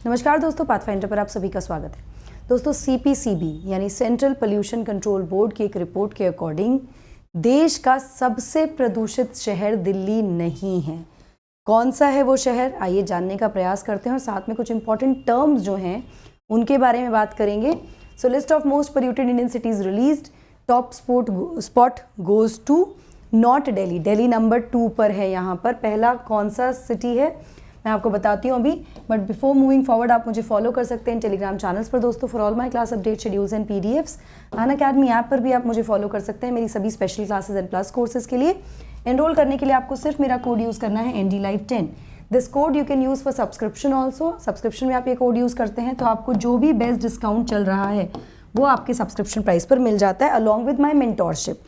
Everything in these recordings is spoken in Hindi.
नमस्कार दोस्तों, पाथफाइंडर पर आप सभी का स्वागत है। दोस्तों, CPCB यानी सेंट्रल पोल्यूशन कंट्रोल बोर्ड की एक रिपोर्ट के अकॉर्डिंग देश का सबसे प्रदूषित शहर दिल्ली नहीं है। कौन सा है वो शहर, आइए जानने का प्रयास करते हैं और साथ में कुछ इंपॉर्टेंट टर्म्स जो हैं उनके बारे में बात करेंगे। So list of most polluted Indian cities released, top spot goes to not Delhi. Delhi number 2 पर है। यहाँ पर पहला कौन सा सिटी है मैं आपको बताती हूँ अभी, बट बिफोर मूविंग फॉरवर्ड आप मुझे फॉलो कर सकते हैं टेलीग्राम चैनल्स पर दोस्तों for all my class update schedules and PDFs। Unacademy app पर भी आप मुझे फॉलो कर सकते हैं मेरी सभी special classes and plus courses के लिए। एनरोल करने के लिए आपको सिर्फ मेरा कोड यूज़ करना है NDLive10। This code you can use for subscription also. Subscription में आप ये कोड यूज़ करते हैं तो आपको जो भी बेस्ट डिस्काउंट चल रहा है वो आपके सब्सक्रिप्शन प्राइस पर मिल जाता है, अलॉन्ग विद माई मेंटोरशिप।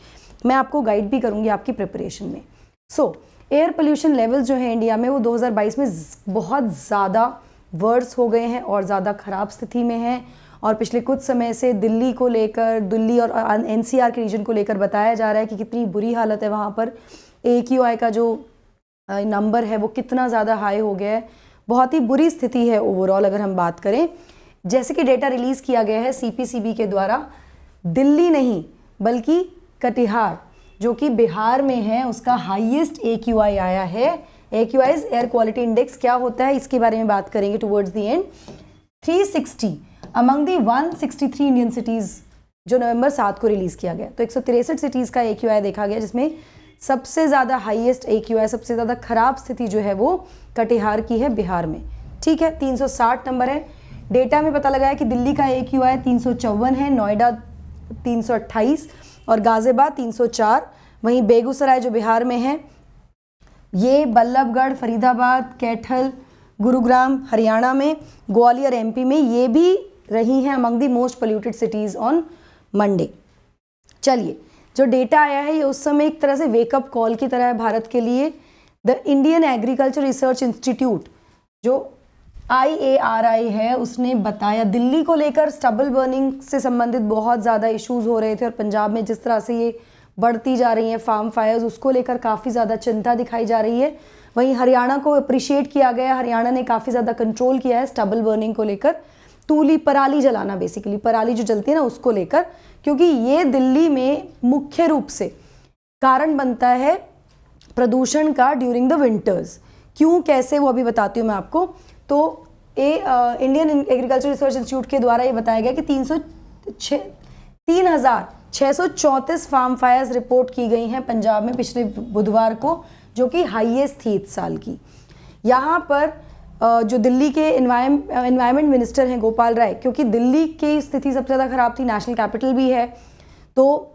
मैं आपको गाइड भी करूँगी आपकी प्रिपरेशन में। सो एयर पोल्यूशन लेवल्स जो है इंडिया में वो 2022 में बहुत ज़्यादा वर्स हो गए हैं और ज़्यादा ख़राब स्थिति में हैं। और पिछले कुछ समय से दिल्ली को लेकर, दिल्ली और NCR के रीजन को लेकर बताया जा रहा है कि कितनी बुरी हालत है वहाँ पर। AQI का जो नंबर है वो कितना ज़्यादा हाई हो गया है। बहुत ही बुरी स्थिति है ओवरऑल अगर हम बात करें। जैसे कि डेटा रिलीज़ किया गया है CPCB के द्वारा, दिल्ली नहीं बल्कि कटिहार जो कि बिहार में है उसका हाईएस्ट AQI आया है। AQI एयर क्वालिटी इंडेक्स क्या होता है इसके बारे में बात करेंगे towards the end. 360 among the 163 Indian cities जो नवंबर 7 को रिलीज़ किया गया। तो 163 सिटीज़ का AQI देखा गया जिसमें सबसे ज़्यादा हाईएस्ट AQI, सबसे ज़्यादा ख़राब स्थिति जो है वो कटिहार की है बिहार में। ठीक है, 360 नंबर है। डेटा में पता लगा है कि दिल्ली का AQI 354 है, नोएडा 328 और गाजियाबाद 304। वहीं बेगूसराय जो बिहार में है, ये बल्लभगढ़, फरीदाबाद, कैथल, गुरुग्राम हरियाणा में, ग्वालियर MP में ये भी रही हैं among the most polluted cities on Monday. चलिए, जो डेटा आया है ये उस समय एक तरह से वेकअप कॉल की तरह है भारत के लिए। The Indian agriculture research institute जो IARI है उसने बताया दिल्ली को लेकर स्टबल बर्निंग से संबंधित बहुत ज़्यादा इश्यूज़ हो रहे थे और पंजाब में जिस तरह से ये बढ़ती जा रही हैं फार्म फायर्स, उसको लेकर काफ़ी ज़्यादा चिंता दिखाई जा रही है। वहीं हरियाणा को अप्रिशिएट किया गया, हरियाणा ने काफ़ी ज़्यादा कंट्रोल किया है स्टबल बर्निंग को लेकर, तूली पराली जलाना, बेसिकली पराली जो जलती है ना उसको लेकर, क्योंकि ये दिल्ली में मुख्य रूप से कारण बनता है प्रदूषण का ड्यूरिंग द विंटर्स। क्यों, कैसे, वो अभी बताती हूँ मैं आपको। तो इंडियन एग्रीकल्चर रिसर्च इंस्टीट्यूट के द्वारा ये बताया गया कि 3634 फार्म फायर्स रिपोर्ट की गई हैं पंजाब में पिछले बुधवार को, जो कि हाईएस्ट थी इस साल की। यहाँ पर जो दिल्ली के एनवायरनमेंट मिनिस्टर हैं गोपाल राय, क्योंकि दिल्ली की स्थिति सबसे ज़्यादा ख़राब थी, नेशनल कैपिटल भी है, तो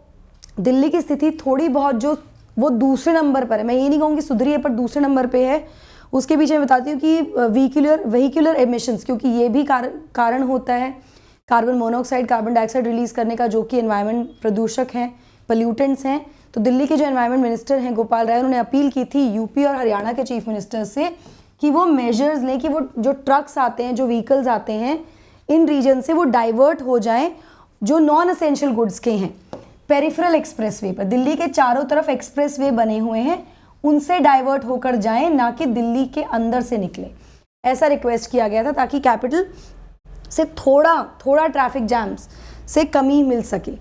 दिल्ली की स्थिति थोड़ी बहुत जो वो दूसरे नंबर पर है, मैं ये नहीं कहूँगी सुधरी है पर दूसरे नंबर पर है। उसके पीछे मैं बताती हूँ कि व्हीकुलर एमिशंस, क्योंकि ये भी कारण होता है carbon monoxide, carbon dioxide release करने का, जो कि एनवायरनमेंट प्रदूषक हैं, पोल्यूटेंट्स हैं। तो दिल्ली के जो एनवायरनमेंट मिनिस्टर हैं गोपाल राय, उन्होंने अपील की थी यूपी और हरियाणा के चीफ मिनिस्टर से कि वो मेजर्स लें कि वो जो ट्रक्स आते हैं, जो व्हीकल्स आते हैं इन रीजन से वो डाइवर्ट हो जाएँ जो नॉन एसेंशियल गुड्स के हैं। पेरिफेरल एक्सप्रेसवे पर, दिल्ली के चारों तरफ एक्सप्रेसवे बने हुए हैं, उनसे डाइवर्ट होकर जाएं, ना कि दिल्ली के अंदर से निकले। ऐसा रिक्वेस्ट किया गया था ताकि कैपिटल से थोड़ा ट्रैफिक जैम्स से कमी मिल सके।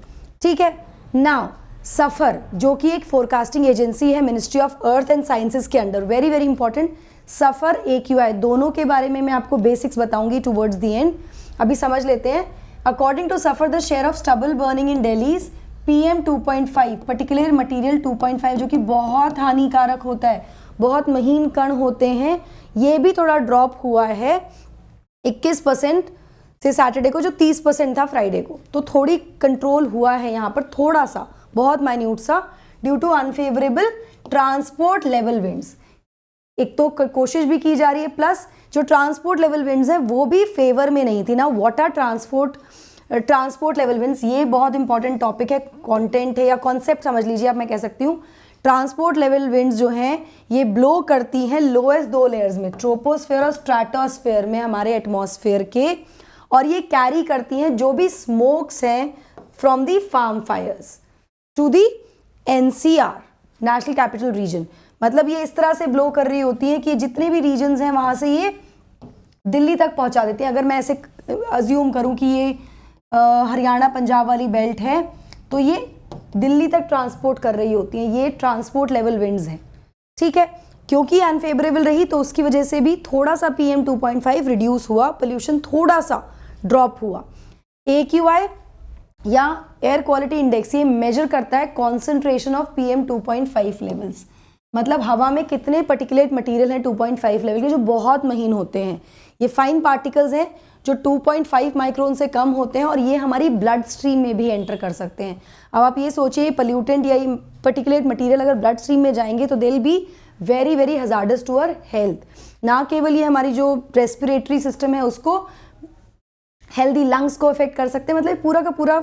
ठीक है। नाउ सफ़र जो कि एक फोरकास्टिंग एजेंसी है ministry of earth and sciences के अंडर, वेरी वेरी इंपॉर्टेंट, सफ़र AQI दोनों के बारे में मैं आपको बेसिक्स बताऊंगी टुवर्ड्स द एंड। अभी समझ लेते हैं। According to SAFAR, the share of stubble burning in Delhi's PM 2.5 particular material 2.5 जो कि बहुत हानिकारक होता है, बहुत महीन कण होते हैं, ये भी थोड़ा ड्रॉप हुआ है 21% से सैटरडे को, जो 30% था फ्राइडे को। तो थोड़ी कंट्रोल हुआ है यहाँ पर, थोड़ा सा, बहुत माइन्यूट सा, due to unfavourable transport level winds. एक तो कोशिश भी की जा रही है, प्लस जो ट्रांसपोर्ट लेवल विंड्स हैं वो भी फेवर में नहीं थी ना। वाटर ट्रांसपोर्ट लेवल विंड्स, ये बहुत इंपॉर्टेंट टॉपिक है, कंटेंट है या कॉन्सेप्ट समझ लीजिए आप, मैं कह सकती हूँ। ट्रांसपोर्ट लेवल विंड्स जो हैं ये ब्लो करती हैं लोएस्ट 2 लेयर्स में, ट्रोपोस्फेयर और स्ट्रेटोस्फेयर में, हमारे एटमॉस्फेयर के, और ये कैरी करती हैं जो भी स्मोक्स हैं from the farm fires to the NCR, national capital region. मतलब ये इस तरह से ब्लो कर रही होती है कि जितने भी रीजन्स हैं वहाँ से ये दिल्ली तक पहुंचा देती हैं। अगर मैं ऐसे अज्यूम करूं कि ये हरियाणा पंजाब वाली बेल्ट है तो ये दिल्ली तक ट्रांसपोर्ट कर रही होती हैं, ये ट्रांसपोर्ट लेवल विंड्स हैं, ठीक है। क्योंकि अनफेवरेबल रही तो उसकी वजह से भी थोड़ा सा PM 2.5 रिड्यूस हुआ, पोल्यूशन थोड़ा सा ड्रॉप हुआ। AQI या एयर क्वालिटी इंडेक्स ये मेजर करता है कॉन्सेंट्रेशन ऑफ PM 2.5 लेवल्स, मतलब हवा में कितने पर्टिकुलेट मटेरियल हैं 2.5 लेवल के, जो बहुत महीन होते हैं। ये फाइन पार्टिकल्स हैं जो 2.5 माइक्रोन से कम होते हैं और ये हमारी ब्लड स्ट्रीम में भी एंटर कर सकते हैं। अब आप ये सोचिए पोल्यूटेंट या ये पर्टिकुलेट मटेरियल अगर ब्लड स्ट्रीम में जाएंगे तो they will be very very hazardous to our health. ना केवल ये हमारी जो रेस्पिरेटरी सिस्टम है उसको, हेल्दी लंग्स को इफेक्ट कर सकते हैं, मतलब पूरा का पूरा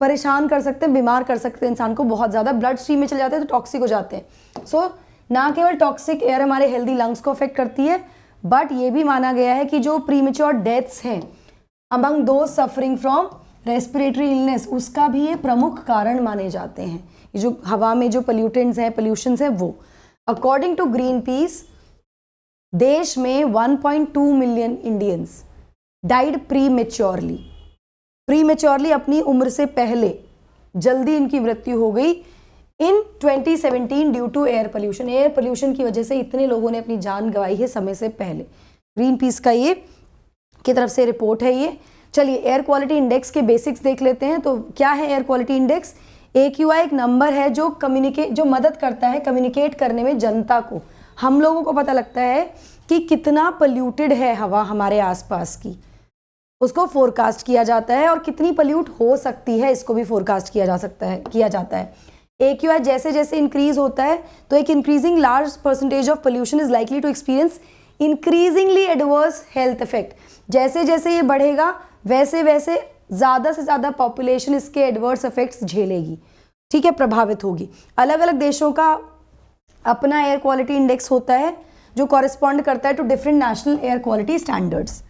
परेशान कर सकते हैं, बीमार कर सकते हैं इंसान को। बहुत ज़्यादा ब्लड स्ट्रीम में चले जाते हैं तो टॉक्सिक हो जाते हैं। सो ना केवल टॉक्सिक एयर हमारे हेल्दी लंग्स को अफेक्ट करती है, बट ये भी माना गया है कि जो प्रीमेच्योर डेथ्स हैं among those suffering from respiratory illness, उसका भी ये प्रमुख कारण माने जाते हैं। ये जो हवा में जो पोल्यूटेंट्स हैं, पोल्यूशंस हैं, वो अकॉर्डिंग टू ग्रीन पीस देश में 1.2 मिलियन इंडियंस डाइड प्रीमेच्योरली, अपनी उम्र से पहले जल्दी इनकी मृत्यु हो गई in 2017 due to air pollution. Air pollution की वजह से इतने लोगों ने अपनी जान गंवाई है समय से पहले। ग्रीन पीस का ये की तरफ से रिपोर्ट है ये। चलिए एयर क्वालिटी इंडेक्स के बेसिक्स देख लेते हैं। तो क्या है एयर क्वालिटी इंडेक्स? AQI एक नंबर है जो मदद करता है कम्युनिकेट करने में जनता को। हम लोगों को पता लगता है कि कितना पोल्यूटेड है हवा हमारे आसपास की, उसको फोरकास्ट किया जाता है, और कितनी पोल्यूट हो सकती है इसको भी फोरकास्ट किया जाता है। AQI जैसे जैसे इंक्रीज होता है तो एक increasing large percentage of pollution is likely to experience increasingly adverse health effect. जैसे जैसे ये बढ़ेगा वैसे वैसे ज़्यादा से ज़्यादा पॉपुलेशन इसके एडवर्स इफेक्ट्स झेलेगी, ठीक है, प्रभावित होगी। अलग अलग देशों का अपना एयर क्वालिटी इंडेक्स होता है जो कॉरेस्पॉन्ड करता है to different national air quality standards.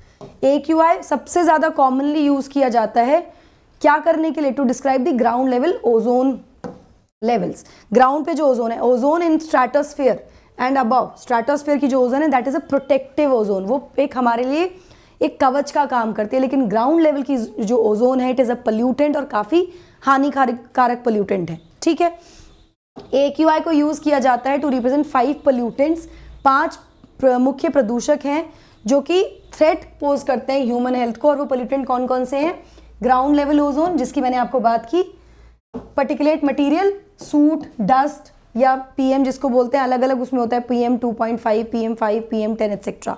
AQI सबसे ज़्यादा कॉमनली यूज़ किया जाता है क्या करने के लिए? To describe the ground level ozone levels. Ground पे जो ओजोन है, ozone in stratosphere and above, stratosphere की जो ओजोन है that is a protective ozone, वो एक हमारे लिए एक कवच का काम करती है। लेकिन ग्राउंड लेवल की जो ओजोन है इट इज अ पोल्यूटेंट और काफ़ी हानिकारक पोल्यूटेंट है, ठीक है। AQI को यूज़ किया जाता है टू रिप्रेजेंट 5 पोल्यूटेंट्स, 5 मुख्य प्रदूषक हैं जो कि थ्रेट पोज करते हैं ह्यूमन हेल्थ को। और वो पोल्यूटेंट कौन कौन से हैं? ग्राउंड लेवल ओजोन जिसकी मैंने आपको बात की, पर्टिकुलेट मटेरियल, सूट, डस्ट या PM जिसको बोलते हैं, अलग अलग उसमें होता है PM 2.5, PM 5, PM 10 एक्सेट्रा।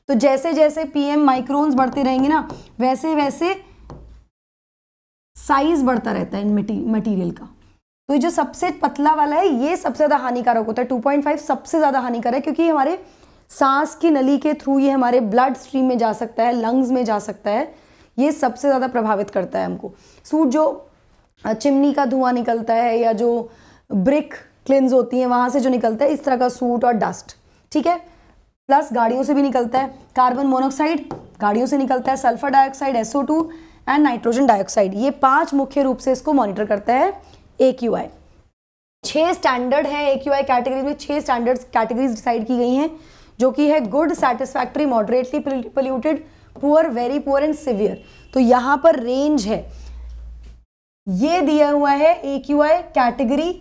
तो जैसे जैसे PM माइक्रोन्स बढ़ते रहेंगे ना वैसे वैसे साइज बढ़ता रहता है इन मटेरियल का। तो ये जो सबसे पतला वाला है ये सबसे ज़्यादा हानिकारक होता है। 2.5 सबसे ज़्यादा हानिकारक है क्योंकि हमारे सांस की नली के थ्रू ये हमारे ब्लड स्ट्रीम में जा सकता है, लंग्स में जा सकता है, ये सबसे ज़्यादा प्रभावित करता है हमको। सूट जो चिमनी का धुआं निकलता है या जो ब्रिक क्लिन्स होती हैं वहाँ से जो निकलता है, इस तरह का सूट और डस्ट, ठीक है। प्लस गाड़ियों से भी निकलता है, कार्बन मोनोऑक्साइड गाड़ियों से निकलता है, sulphur dioxide SO2 and nitrogen dioxide, ये 5 मुख्य रूप से इसको मॉनिटर करता है AQI। 6 स्टैंडर्ड हैं AQI कैटेगरीज में, 6 स्टैंडर्ड कैटेगरीज डिसाइड की गई हैं जो कि है good, satisfactory, moderately polluted, poor, very poor and severe. तो यहाँ पर रेंज है, ये दिया हुआ है AQI कैटेगरी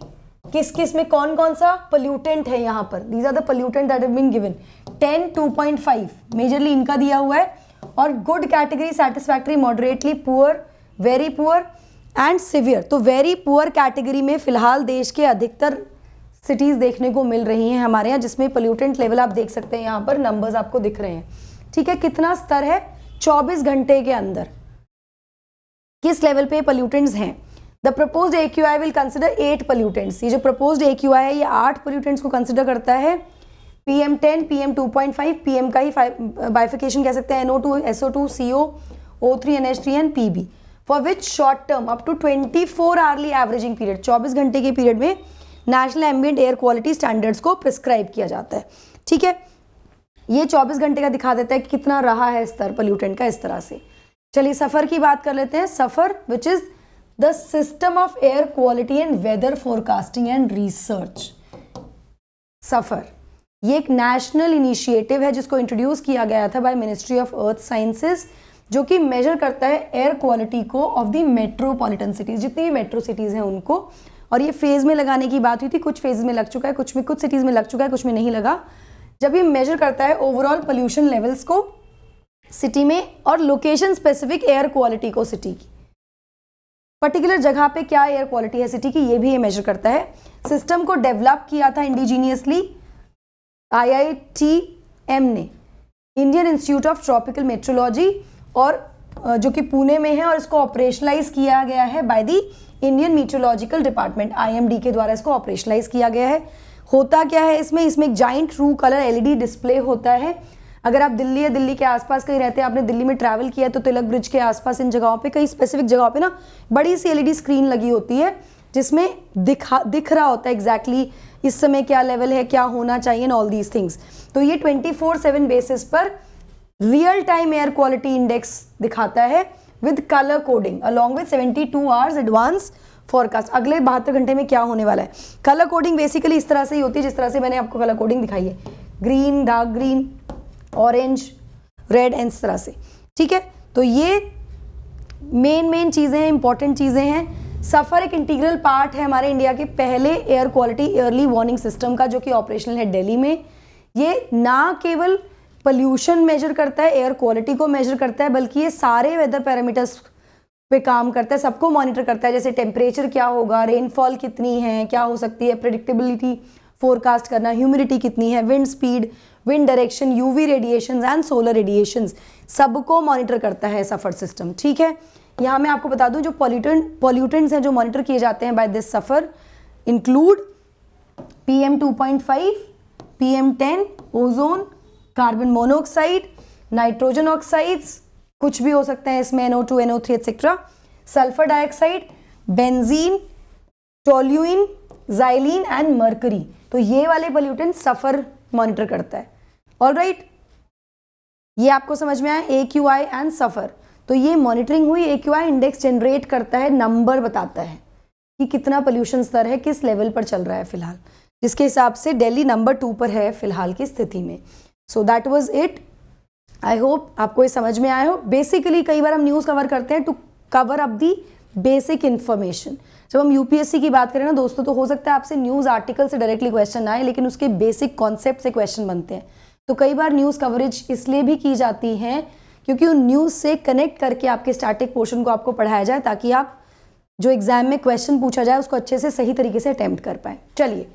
किस किस में कौन कौन सा पोल्यूटेंट है। यहाँ पर these are the pollutant that have been given. 10, 2.5 majorly इनका दिया हुआ है, और good category, satisfactory, moderately, poor, very poor and severe. तो वेरी पुअर कैटेगरी में फिलहाल देश के अधिकतर सिटीज़ देखने को मिल रही हैं हमारे यहाँ, जिसमें पोल्यूटेंट लेवल आप देख सकते हैं, यहाँ पर नंबर्स आपको दिख रहे हैं, ठीक है। कितना स्तर है 24 घंटे के अंदर, किस लेवल पे पोल्यूटेंट्स हैं। The proposed AQI will consider 8 pollutants. ये जो प्रपोज्ड AQI है ये 8 पोल्यूटेंट्स को कंसिडर करता है। PM 10, PM 2.5, PM का ही बाइफिकेशन कह सकते हैं, NO2, SO2, CO, O3, NH3 and PB, for which short term up to 24 hourly averaging period, 24 घंटे के पीरियड में national ambient air quality standards को प्रिस्क्राइब किया जाता है, ठीक है। ये 24 घंटे का दिखा देता है कि कितना रहा है स्तर पोल्यूटेंट का, इस तरह से। चलिए सफ़र की बात कर लेते हैं। SAFAR which is the system of air quality and weather forecasting and research. SAFAR ये एक नेशनल इनिशिएटिव है जिसको इंट्रोड्यूस किया गया था by ministry of earth sciences, जो कि मेजर करता है एयर क्वालिटी को ऑफ द मेट्रोपॉलिटन सिटीज़, जितनी भी मेट्रो सिटीज़ हैं उनको। और ये फेज़ में लगाने की बात हुई थी, कुछ फेज़ में लग चुका है, कुछ सिटीज़ में लग चुका है, कुछ में नहीं लगा। जब ये मेजर करता है ओवरऑल पोल्यूशन लेवल्स को सिटी में और लोकेशन स्पेसिफिक एयर क्वालिटी को सिटी की, पर्टिकुलर जगह पे क्या एयर क्वालिटी है सिटी की, ये भी ये मेजर करता है। सिस्टम को डेवलप किया था इंडिजीनियसली IITM ने, Indian institute of tropical metrology, और जो कि पुणे में है, और इसको ऑपरेशनलाइज किया गया है by the Indian meteorological department IMD के द्वारा इसको ऑपरेशनलाइज किया गया है। होता क्या है इसमें एक giant true colour LED display होता है। अगर आप दिल्ली या दिल्ली के आसपास कहीं रहते हैं, आपने दिल्ली में ट्रैवल किया है, तो तिलक ब्रिज के आसपास इन जगहों पे, कई स्पेसिफिक जगहों पे ना बड़ी सी LED स्क्रीन लगी होती है जिसमें दिख रहा होता है एग्जैक्टली इस समय क्या लेवल है, क्या होना चाहिए, एंड ऑल दीज थिंग्स। तो ये 24/7 बेसिस पर real time air quality index दिखाता है with colour coding along with 72 hours advance forecast. अगले 72 घंटे में क्या होने वाला है। कलर कोडिंग बेसिकली इस तरह से ही होती है जिस तरह से मैंने आपको कलर कोडिंग दिखाई है, green, dark green, orange, red, and इस तरह से, ठीक है। तो ये मेन चीज़ें हैं, इंपॉर्टेंट चीज़ें हैं। सफ़र एक इंटीग्रल पार्ट है हमारे इंडिया के पहले air quality yearly warning system का, जो कि ऑपरेशनल है दिल्ली में। ये ना केवल पोल्यूशन मेजर करता है, एयर क्वालिटी को मेजर करता है, बल्कि ये सारे वेदर पैरामीटर्स पे काम करता है, सबको मॉनिटर करता है। जैसे टेम्परेचर क्या होगा, रेनफॉल कितनी है, क्या हो सकती है, प्रेडिक्टेबिलिटी फोरकास्ट करना, ह्यूमिडिटी कितनी है, wind speed, wind direction, UV radiations and solar radiations, सबको मॉनिटर करता है सफ़र सिस्टम, ठीक है। यहाँ मैं आपको बता दूं जो पॉल्यूटेंट्स हैं जो मॉनिटर किए जाते हैं by this SAFAR include PM 2.5, PM 10, ozone, carbon monoxide, nitrogen oxides, कुछ भी हो सकते हैं इसमें, NO2, NO3 etcetera, sulphur dioxide, benzene, toluene, xylene and mercury. तो ये वाले पोल्यूटेंट सफ़र मॉनिटर करता है। ऑलराइट, ये आपको समझ में आया, AQI एंड सफ़र। तो ये मॉनिटरिंग हुई, AQI इंडेक्स जनरेट करता है, नंबर बताता है कि कितना पोल्यूशन स्तर है, किस लेवल पर चल रहा है फिलहाल, जिसके हिसाब से दिल्ली नंबर 2 पर है फिलहाल की स्थिति में। So that was it. I hope आपको ये समझ में आया हो। बेसिकली कई बार हम न्यूज़ कवर करते हैं to cover up the basic information. जब हम UPSC की बात करें ना दोस्तों, तो हो सकता है आपसे न्यूज़ आर्टिकल से डायरेक्टली क्वेश्चन आए, लेकिन उसके बेसिक कॉन्सेप्ट से क्वेश्चन बनते हैं। तो कई बार न्यूज़ कवरेज इसलिए भी की जाती है क्योंकि उन न्यूज़ से कनेक्ट करके आपके स्टैटिक पोर्शन को आपको पढ़ाया जाए, ताकि आप जो एग्जाम में क्वेश्चन पूछा जाए उसको अच्छे से सही तरीके से अटेम्प्ट कर पाएँ। चलिए,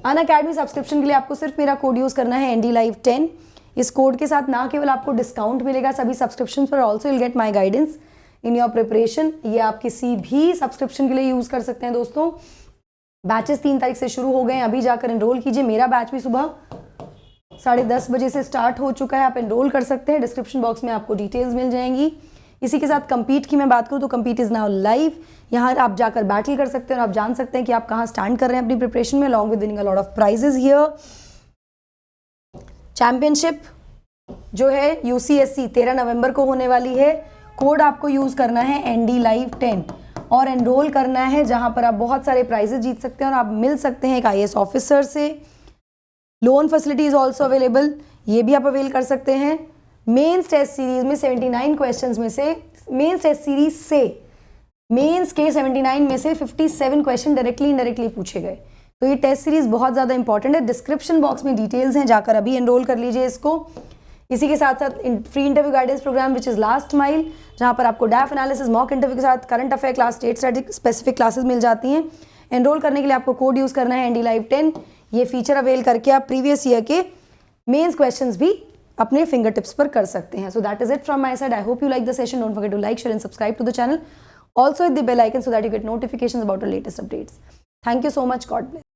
अनअकैडमी सब्सक्रिप्शन के लिए आपको सिर्फ मेरा कोड यूज़ करना है NDLive10। इस कोड के साथ ना केवल आपको डिस्काउंट मिलेगा सभी सब्सक्रिप्शन पर, also will get my guidance in your preparation. ये आप किसी भी सब्सक्रिप्शन के लिए यूज़ कर सकते हैं दोस्तों। बैचेस 3 तारीख से शुरू हो गए हैं, अभी जाकर एनरोल कीजिए। मेरा बैच भी सुबह 10:30 बजे से स्टार्ट हो चुका है, आप एनरोल कर सकते हैं। डिस्क्रिप्शन बॉक्स में आपको डिटेल्स मिल जाएंगी। इसी के साथ कम्पीट की मैं बात करूँ तो कम्पीट इज़ नाउ लाइव। यहाँ आप जाकर बैटल कर सकते हैं और आप जान सकते हैं कि आप कहाँ स्टैंड कर रहे हैं अपनी प्रिपरेशन में, along with winning a lot of prizes here. Championship जो है UCSC 13 नवंबर को होने वाली है। कोड आपको यूज़ करना है NDLive10 और एनरोल करना है, जहाँ पर आप बहुत सारे प्राइजेस जीत सकते हैं और आप मिल सकते हैं एक IAS ऑफिसर से। Loan facility is also available, ये भी आप अवेल कर सकते हैं। मेंस टेस्ट सीरीज में 79 क्वेश्चंस में से मेंस टेस्ट सीरीज से मेंस के 79 में से 57 क्वेश्चन डायरेक्टली इनडायरेक्टली पूछे गए। तो ये टेस्ट सीरीज बहुत ज़्यादा इंपॉर्टेंट है। डिस्क्रिप्शन बॉक्स में डिटेल्स हैं, जाकर अभी एनरोल कर लीजिए इसको। इसी के साथ साथ free interview guidance program which is last mile, जहाँ पर आपको डैफ एनालिसिस, मॉक इंटरव्यू के साथ current affair class, state static specific classes मिल जाती हैं। एनरोल करने के लिए आपको कोड यूज़ करना है NDLive10। ये फीचर अवेल करके आप प्रीवियस ईयर के मेंस क्वेश्चंस भी अपने फिंगर टिप्स पर कर सकते हैं। So that is it from my side. I hope you like the session. Don't forget to like, share and subscribe to the channel. Also hit the bell icon so that you get notifications about our latest updates. Thank you so much. God bless.